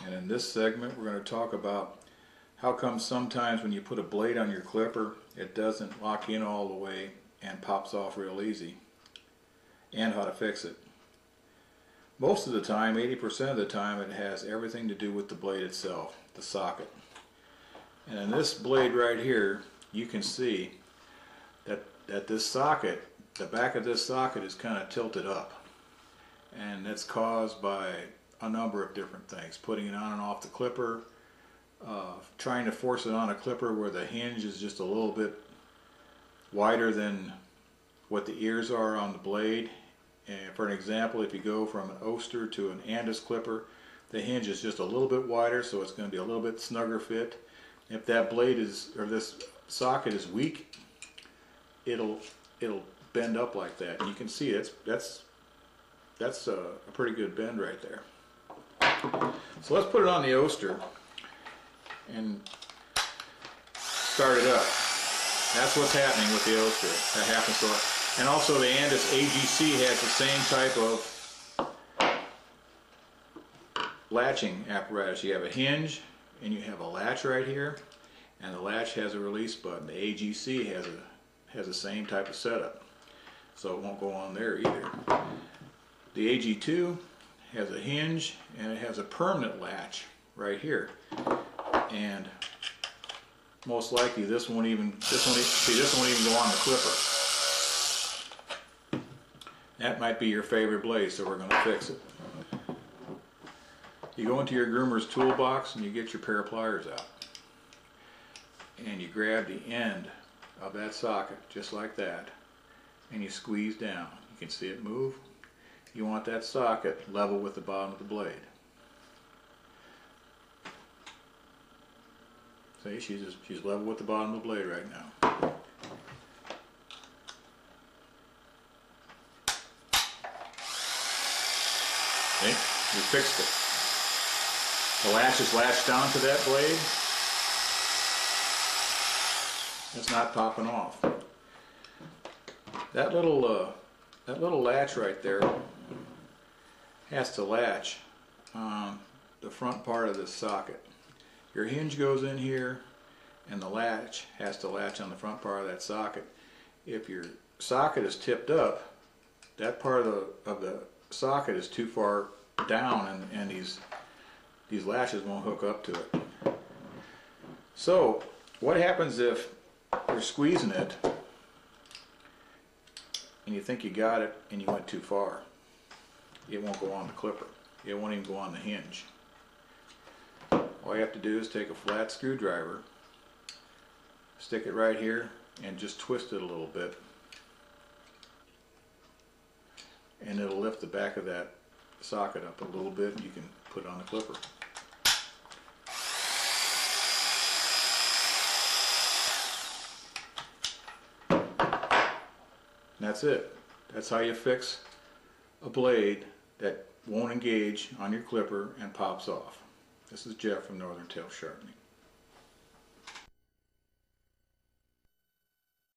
And in this segment we're going to talk about how come sometimes when you put a blade on your clipper it doesn't lock in all the way and pops off real easy, and how to fix it. Most of the time, 80% of the time, it has everything to do with the blade itself, the socket. And in this blade right here, you can see that this socket, the back of this socket is kind of tilted up. And that's caused by a number of different things. Putting it on and off the clipper, trying to force it on a clipper where the hinge is just a little bit wider than what the ears are on the blade. And for an example, if you go from an Oster to an Andis clipper, the hinge is just a little bit wider, so it's going to be a little bit snugger fit. If that blade is, or this socket is weak, it'll bend up like that. And you can see that's a pretty good bend right there. So let's put it on the Oster and start it up. That's what's happening with the Oster. That happens a lot. And also the Andis AGC has the same type of latching apparatus. You have a hinge and you have a latch right here, and the latch has a release button. The AGC has the same type of setup, so it won't go on there either. The AG2 has a hinge and it has a permanent latch right here, and most likely this won't even go on the clipper. That might be your favorite blade, so we're going to fix it. You go into your groomer's toolbox and you get your pair of pliers out. And you grab the end of that socket, just like that, and you squeeze down. You can see it move. You want that socket level with the bottom of the blade. See, she's level with the bottom of the blade right now. See? We fixed it. The latch is latched down to that blade. It's not popping off. That little latch right there has to latch on the front part of this socket. Your hinge goes in here, and the latch has to latch on the front part of that socket. If your socket is tipped up, that part of the socket is too far down, and these latches won't hook up to it. So what happens if you're squeezing it and you think you got it and you went too far? It won't go on the clipper. It won't even go on the hinge. All you have to do is take a flat screwdriver, stick it right here, and just twist it a little bit, and it'll lift the back of that socket up a little bit, and you can put it on the clipper. And that's it. That's how you fix a blade that won't engage on your clipper and pops off. This is Jeff from Northern Tail Sharpening.